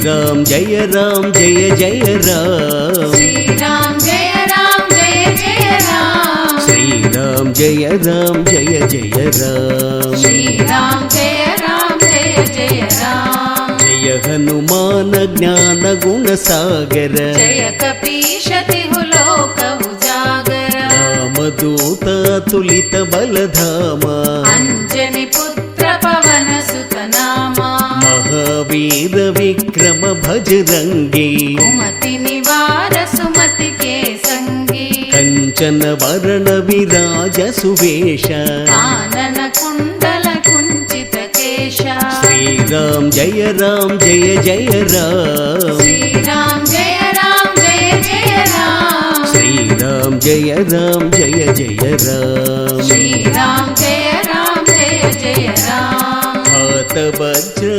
श्रीराम जय राम जय जय राम श्रीराम जय राम जय जय राम श्रीराम जय राम जय जय राम श्रीराम जय राम जय जय राम जय हनुमान ज्ञान गुण सागर जय कपीश तिहु लोक उजागर रामदूत तुलित बलधाम अंजनी पुत्र पवन सुत नामा महावीर विक्रम भजरंगी कुमति निवार सुमति के संगी कंचन वरण विराज सुवेश कानन कुंडल कुंचित केश श्रीराम जय राम जय जय राम श्रीराम जय राम जय जय राम श्रीराम जय राम जय जय राम श्रीराम जय राम जय जय राम हाथ वज्र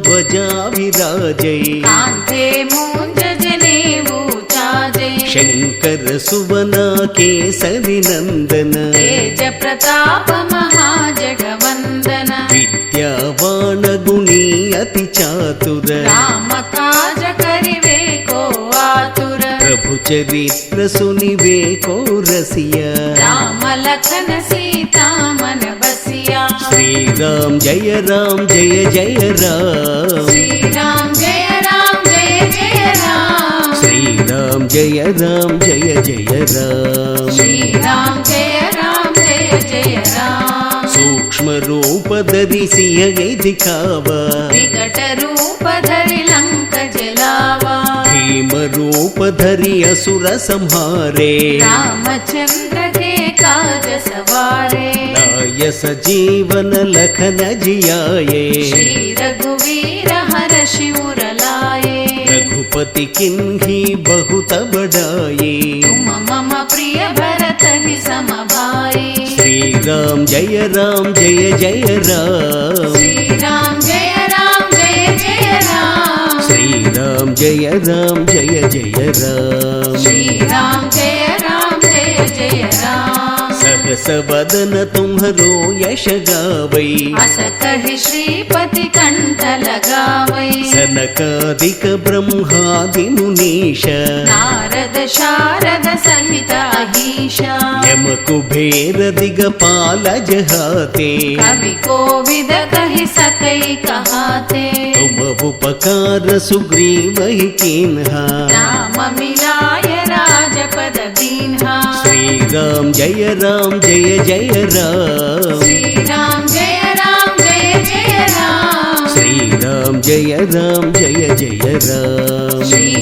ध्वजा विराजै कांते मूंज जनेऊ चाजे शंकर सुवन केसरी नंदन तेज प्रताप महाजगवंदन विद्यावान गुणी अति चातुर राम काज करिवे को आतुर प्रभु चरित्र सुनिवे को रसिया राम लखन सीता मन बसिया श्रीराम जय राम जय जय राम श्रीराम जय राम जय जय राम श्रीराम जय राम जय जय राम श्रीराम जय राम जय जय राम सूक्ष्म रूप धरिसिय दिखावा विकट रूप धरि लंक जलावा भीम रूप धरि असुर संहारे रामचंद्र के काज सवारे लाय सजीवन लखन जियाये श्री रघुवीर हर्षि उर लाए रघुपति किन्ही बहुत बड़ाई तुम मम प्रिय भरत ही सम भाई श्रीराम जय राम जय जय राम श्रीराम जय राम जय जय राम श्रीराम जय राम जय जय राम श्रीराम जय राम जय जय राम सहस बदन तुम्हरो यश गावै अस कहि श्रीपति कंठ लगावै सनकादिक ब्रह्मादि मुनीश नारद शारद सहित अहीश यम कुबेर दिगपाल जहाते कवि कोविद कहि सकै कहाते तुम उपकार सुग्रीव ही कीन्हा राम मिलाय राजपद दीन्हा श्रीराम जय राम जय जय राम श्रीराम जय राम जय जय राम श्रीराम जय राम जय जय राम श्री